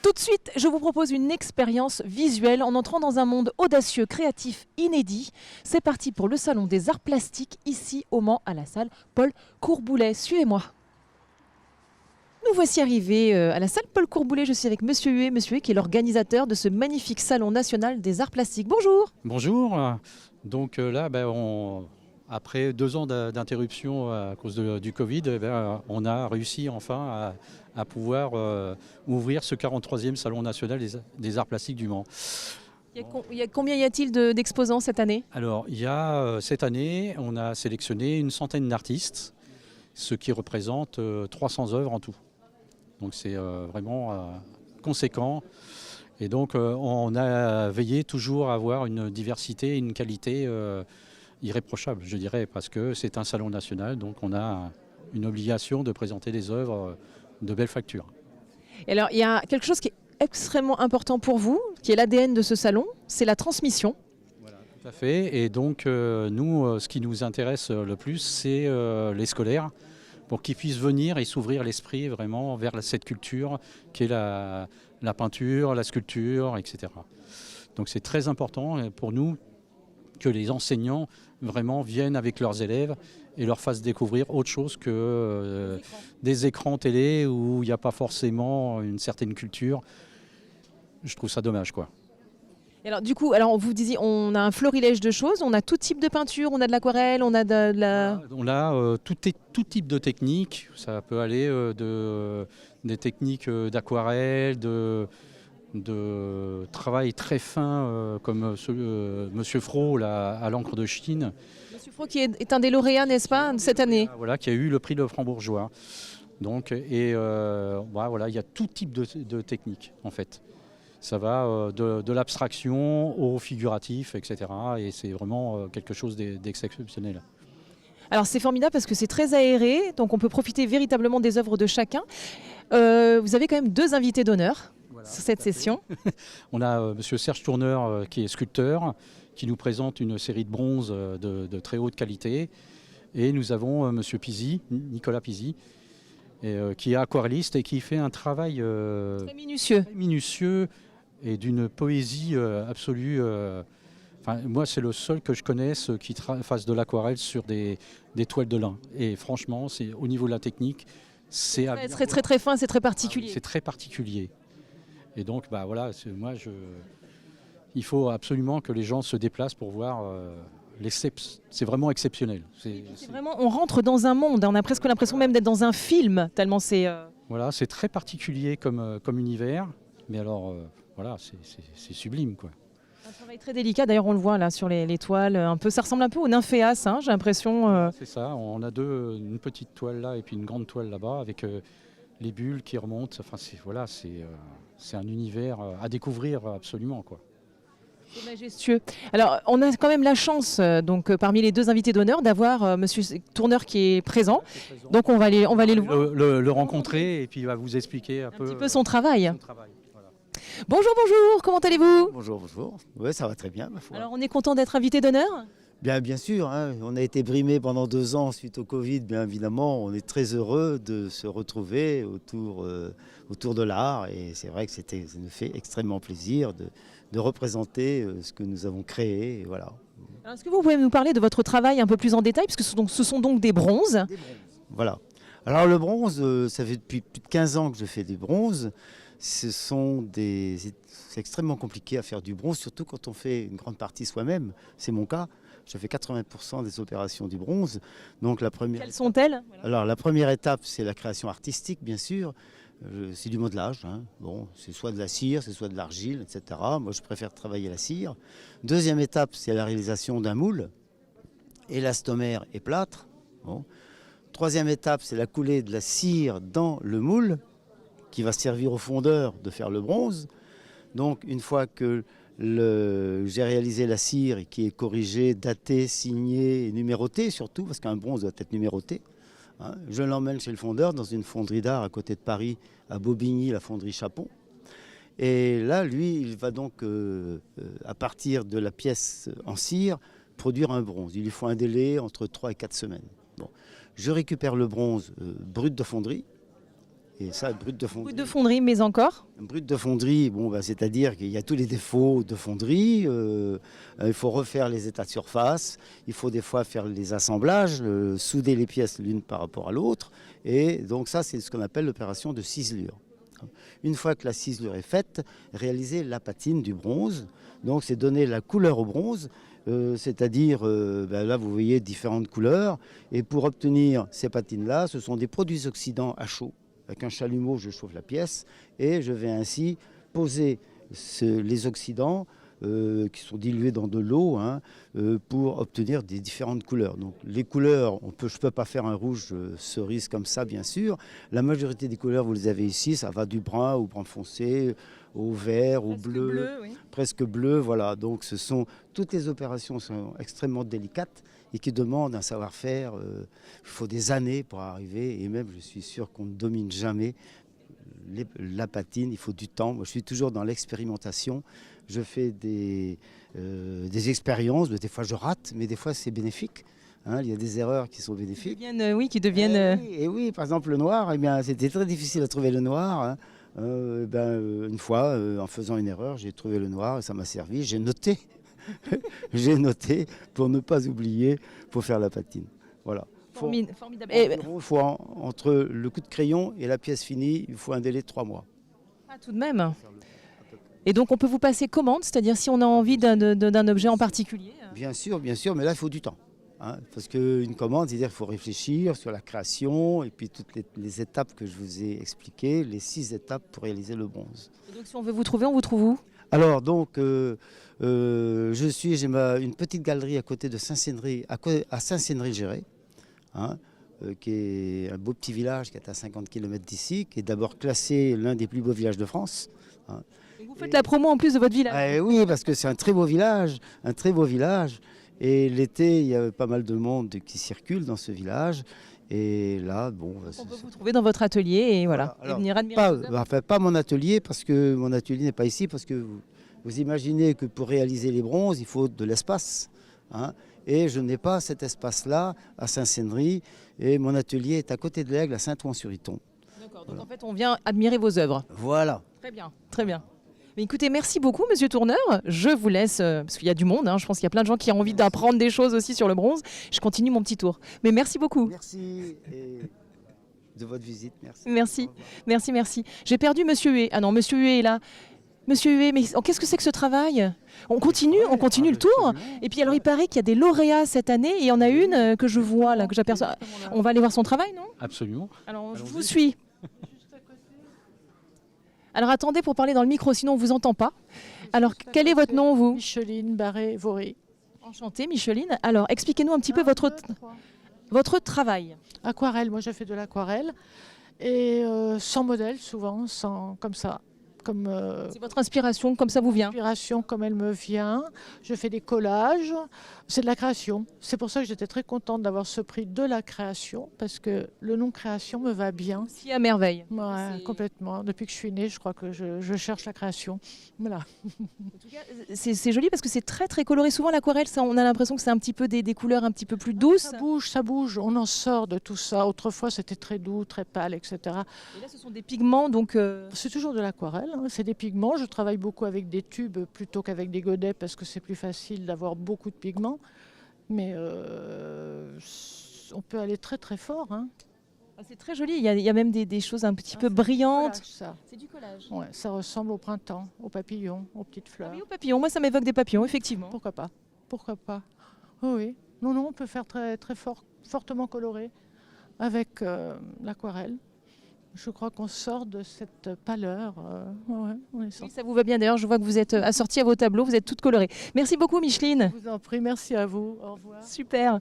Tout de suite, je vous propose une expérience visuelle en entrant dans un monde audacieux, créatif, inédit. C'est parti pour le Salon des Arts Plastiques, ici au Mans, à la salle Paul Courboulet. Suivez-moi. Nous voici arrivés à la salle Paul Courboulet. Je suis avec Monsieur Huet. Monsieur Huet qui est l'organisateur de ce magnifique Salon national des Arts Plastiques. Bonjour. Bonjour. Donc là, après 2 ans d'interruption à cause du Covid, on a réussi enfin à pouvoir ouvrir ce 43e Salon national des Arts Plastiques du Mans. Combien y a-t-il d'exposants cette année? Alors, cette année, on a sélectionné une centaine d'artistes, ce qui représente 300 œuvres en tout. Donc c'est vraiment conséquent. Et donc on a veillé toujours à avoir une diversité, une qualité irréprochable, je dirais, parce que c'est un salon national, donc on a une obligation de présenter des œuvres de belle facture. Et alors, il y a quelque chose qui est extrêmement important pour vous, qui est l'ADN de ce salon, c'est la transmission. Voilà, tout à fait. Et donc nous, ce qui nous intéresse le plus, c'est les scolaires, pour qu'ils puissent venir et s'ouvrir l'esprit vraiment vers cette culture qui est la peinture, la sculpture, etc. Donc c'est très important pour nous que les enseignants vraiment viennent avec leurs élèves et leur fassent découvrir autre chose que des écrans télé où il n'y a pas forcément une certaine culture. Je trouve ça dommage, quoi. Et alors, du coup, vous disiez, on a un florilège de choses, on a tout type de peinture, on a de l'aquarelle, on a de la... On a tout type de techniques, ça peut aller des techniques d'aquarelle, de travail très fin comme Monsieur Fro là, à l'encre de Chine. Monsieur Fro qui est un des lauréats, n'est-ce pas, de cette année? Voilà, qui a eu le prix de Frambourgeois. Donc, voilà, il y a tout type de techniques en fait. Ça va de l'abstraction au figuratif, etc. Et c'est vraiment quelque chose d'exceptionnel. Alors c'est formidable parce que c'est très aéré, donc on peut profiter véritablement des œuvres de chacun. Vous avez quand même 2 invités d'honneur sur cette session. On a Monsieur Serge Tourneur qui est sculpteur, qui nous présente une série de bronzes de très haute qualité. Et nous avons Monsieur Pizzi, Nicolas Pizzi, qui est aquarelliste et qui fait un travail très minutieux et d'une poésie absolue. Moi, c'est le seul que je connaisse qui fasse de l'aquarelle sur des toiles de lin. Et franchement, au niveau de la technique, c'est très fin, c'est très particulier. C'est très particulier. Et donc, il faut absolument que les gens se déplacent pour voir c'est vraiment exceptionnel. Vraiment, on rentre dans un monde, on a presque l'impression même d'être dans un film, tellement c'est... Voilà, c'est très particulier comme univers, mais alors, voilà, c'est sublime, quoi. Un travail très délicat, d'ailleurs on le voit là sur les toiles, ça ressemble un peu au nymphéas, hein, j'ai l'impression. C'est ça, on a une petite toile là et puis une grande toile là-bas avec les bulles qui remontent. Enfin, c'est un univers à découvrir absolument, quoi. C'est majestueux. Alors, on a quand même la chance, parmi les 2 invités d'honneur, d'avoir Monsieur Tourneur qui est présent. Donc, on va aller le rencontrer et puis il va vous expliquer un petit peu son travail. Voilà. Bonjour, comment allez-vous? Bonjour. Oui, ça va très bien, ma foi. Alors, on est content d'être invité d'honneur? Bien sûr, hein, on a été brimé pendant 2 ans suite au Covid, bien évidemment. On est très heureux de se retrouver autour de l'art. Et c'est vrai que ça nous fait extrêmement plaisir de représenter ce que nous avons créé. Et voilà. Est-ce que vous pouvez nous parler de votre travail un peu plus en détail, parce que ce sont donc des bronzes? Voilà. Alors le bronze, ça fait depuis plus de 15 ans que je fais des bronzes. C'est extrêmement compliqué à faire du bronze, surtout quand on fait une grande partie soi-même. C'est mon cas. Je fais 80% des opérations du bronze. Donc Quelles sont-elles? Alors la première étape, c'est la création artistique, bien sûr. C'est du modelage. Hein. Bon, c'est soit de la cire, c'est soit de l'argile, etc. Moi, je préfère travailler la cire. Deuxième étape, c'est la réalisation d'un moule, élastomère et plâtre. Bon. Troisième étape, c'est la coulée de la cire dans le moule, qui va servir au fondeur de faire le bronze. Donc, une fois que j'ai réalisé la cire qui est corrigée, datée, signée et numérotée surtout, parce qu'un bronze doit être numéroté. Hein, je l'emmène chez le fondeur dans une fonderie d'art à côté de Paris, à Bobigny, la fonderie Chapon. Et là, lui, il va donc, à partir de la pièce en cire, produire un bronze. Il lui faut un délai entre 3 et 4 semaines. Bon. Je récupère le bronze brut de fonderie. Et ça, brut de fonderie. Brut de fonderie, mais encore. Brut de fonderie, bon, c'est-à-dire qu'il y a tous les défauts de fonderie. Il faut refaire les états de surface. Il faut des fois faire les assemblages, souder les pièces l'une par rapport à l'autre. Et donc ça, c'est ce qu'on appelle l'opération de ciselure. Une fois que la ciselure est faite, réaliser la patine du bronze. Donc c'est donner la couleur au bronze. C'est-à-dire, là vous voyez différentes couleurs. Et pour obtenir ces patines-là, ce sont des produits oxydants à chaud. Avec un chalumeau, je chauffe la pièce et je vais ainsi poser les oxydants qui sont dilués dans de l'eau pour obtenir des différentes couleurs. Donc les couleurs, je ne peux pas faire un rouge cerise comme ça, bien sûr. La majorité des couleurs, vous les avez ici, ça va du brun au brun foncé, au vert, au bleu, oui. presque bleu. Voilà. Donc toutes les opérations sont extrêmement délicates et qui demandent un savoir-faire. Il faut des années pour arriver, et même je suis sûr qu'on ne domine jamais la patine, il faut du temps. Moi, je suis toujours dans l'expérimentation. Je fais des expériences, des fois je rate, mais des fois c'est bénéfique. Il y a des erreurs qui sont bénéfiques. Qui deviennent... Oui, par exemple le noir, c'était très difficile à trouver le noir. Une fois, en faisant une erreur, j'ai trouvé le noir et ça m'a servi. J'ai noté. J'ai noté pour ne pas oublier pour faire la patine. Voilà. Formidable. Entre le coup de crayon et la pièce finie, il faut un délai de 3 mois. Ah, tout de même. Et donc on peut vous passer commande, c'est-à-dire si on a envie d'un objet en particulier. Bien sûr, mais là il faut du temps. Parce qu'une commande, c'est-à-dire qu'il faut réfléchir sur la création et puis toutes les étapes que je vous ai expliquées, les 6 étapes pour réaliser le bronze. Et donc si on veut vous trouver, on vous trouve où? Alors donc, j'ai une petite galerie à côté de Saint-Cénry, à Saint-Cénry-Géré, qui est un beau petit village qui est à 50 km d'ici, qui est d'abord classé l'un des plus beaux villages de France. Et vous faites la promo en plus de votre village. Oui, parce que c'est un très beau village, Et l'été, il y a pas mal de monde qui circule dans ce village. Et là, bon... On peut vous trouver dans votre atelier et voilà. Alors, et venir admirer pas mon atelier, parce que mon atelier n'est pas ici, parce que vous imaginez que pour réaliser les bronzes, il faut de l'espace. Et je n'ai pas cet espace-là à Saint-Cénry. Et mon atelier est à côté de l'Aigle, à Saint-Ouen-sur-Iton. D'accord, donc en fait, on vient admirer vos œuvres. Voilà. Très bien, très bien. Mais écoutez, merci beaucoup, Monsieur Tourneur. Je vous laisse, parce qu'il y a du monde, je pense qu'il y a plein de gens qui ont envie d'apprendre des choses aussi sur le bronze. Je continue mon petit tour. Mais merci beaucoup. Merci de votre visite. Merci. Merci. J'ai perdu Monsieur Huet. Ah non, Monsieur Huet est là. Monsieur Huet, mais qu'est-ce que c'est que ce travail? On continue le tour. Et puis alors, il paraît qu'il y a des lauréats cette année. Et il y en a une que je vois, là, que j'aperçois. On va aller voir son travail, non? Absolument. Alors, je vous suis. Alors attendez pour parler dans le micro, sinon on ne vous entend pas. Alors quel est votre nom, vous? Micheline Barré-Vaury. Enchantée, Micheline. Alors expliquez-nous un petit peu votre travail. Aquarelle, moi je fais de l'aquarelle. Et sans modèle souvent, comme ça. C'est votre inspiration, comme ça vous vient? Inspiration comme elle me vient. Je fais des collages. C'est de la création. C'est pour ça que j'étais très contente d'avoir ce prix de la création, parce que le nom création me va bien. Si à merveille. Ouais, complètement. Depuis que je suis née, je crois que je cherche la création. Voilà. En tout cas, c'est joli parce que c'est très très coloré. Souvent l'aquarelle, on a l'impression que c'est un petit peu des couleurs un petit peu plus douces. Ça bouge. On en sort de tout ça. Autrefois, c'était très doux, très pâle, etc. Et là, ce sont des pigments, donc... C'est toujours de l'aquarelle. C'est des pigments. Je travaille beaucoup avec des tubes plutôt qu'avec des godets parce que c'est plus facile d'avoir beaucoup de pigments. Mais on peut aller très très fort. C'est très joli. Il y a même des choses un petit peu brillantes. C'est du collage. Ouais, ça ressemble au printemps, aux papillons, aux petites fleurs. Ah oui, aux papillons. Moi, ça m'évoque des papillons, effectivement. Pourquoi pas? Oh oui. Non, on peut faire très très fortement coloré avec l'aquarelle. Je crois qu'on sort de cette pâleur. Oui, ça vous va bien. D'ailleurs, je vois que vous êtes assortie à vos tableaux, vous êtes toutes colorées. Merci beaucoup, Micheline. Je vous en prie, merci à vous. Au revoir. Super.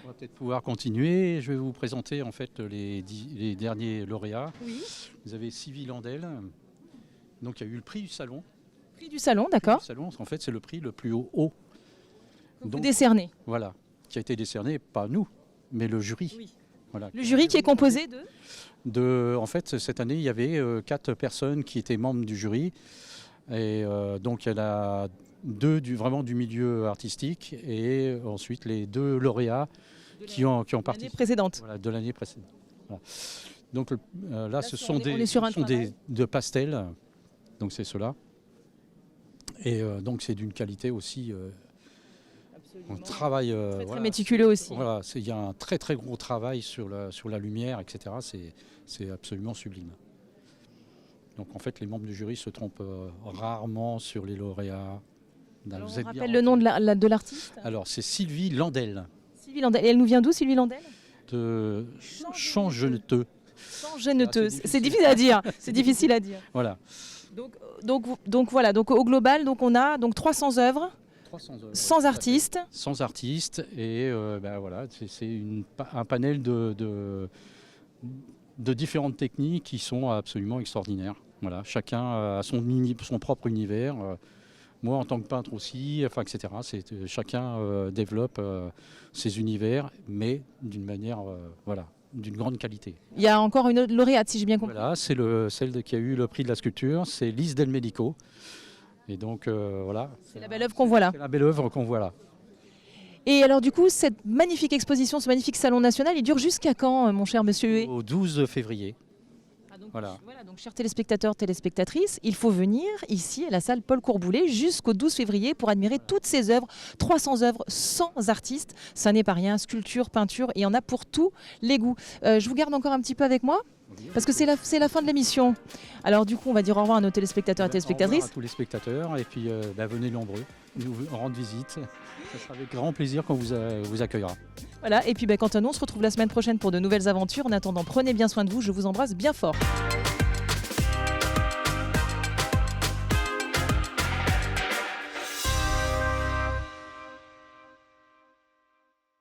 On va peut-être pouvoir continuer. Je vais vous présenter en fait les derniers lauréats. Oui. Vous avez Sylvie Landel. Donc il y a eu le prix du salon. Prix du salon, d'accord. Le salon, en fait, c'est le prix le plus haut. Donc, décerné. Voilà, qui a été décerné, pas nous, mais le jury. Oui. Voilà. Le jury qui est composé En fait, cette année, il y avait 4 personnes qui étaient membres du jury. Et donc, il y en a 2 vraiment du milieu artistique et ensuite les 2 lauréats qui ont participé. L'année précédente. Voilà, de l'année précédente. Voilà. Donc là, ce sont on est sur un travail. de pastels, donc c'est cela. Et donc c'est d'une qualité aussi. On travaille. Très Voilà, méticuleux aussi. voilà, il y a un très très gros travail sur la lumière, etc. C'est absolument sublime. Donc en fait, les membres du jury se trompent rarement sur les lauréats. Alors, Vous on êtes bien rappelle le nom de l'artiste. Alors c'est Sylvie Landel Sylvie Landel. Et elle nous vient d'où, Sylvie Landel? de Changeneteux. Changeneteux. Ah, C'est difficile à dire. C'est difficile à dire. Voilà. Donc voilà. Donc au global, donc on a donc 300 œuvres, 300 œuvres, sans tout à fait. artistes. Sans artistes et voilà, c'est un panel de différentes techniques qui sont absolument extraordinaires. Voilà, chacun a son propre univers. Moi, en tant que peintre aussi, enfin, etc. Chacun développe ses univers, mais d'une manière, voilà, d'une grande qualité. Il y a encore une autre lauréate, si j'ai bien compris. Voilà, c'est celle qui a eu le prix de la sculpture, c'est Lise Del Medico. Et donc, voilà. C'est la belle œuvre qu'on voit là. C'est la belle œuvre qu'on voit là. Et alors du coup, cette magnifique exposition, ce magnifique salon national, il dure jusqu'à quand, mon cher monsieur Huet? Au 12 février. Voilà. Donc chers téléspectateurs, téléspectatrices, il faut venir ici à la salle Paul Courboulet jusqu'au 12 février pour admirer toutes ces œuvres, 300 œuvres sans artistes. Ça n'est pas rien, sculpture, peinture, et il y en a pour tous les goûts. Je vous garde encore un petit peu avec moi parce que c'est la fin de l'émission. Alors du coup, on va dire au revoir à nos téléspectateurs et Au téléspectatrices. revoir à tous les spectateurs et puis venez nombreux nous rendre visite. Ce sera avec grand plaisir qu'on vous accueillera. Voilà, et puis quant à nous, on se retrouve la semaine prochaine pour de nouvelles aventures. En attendant, prenez bien soin de vous, je vous embrasse bien fort.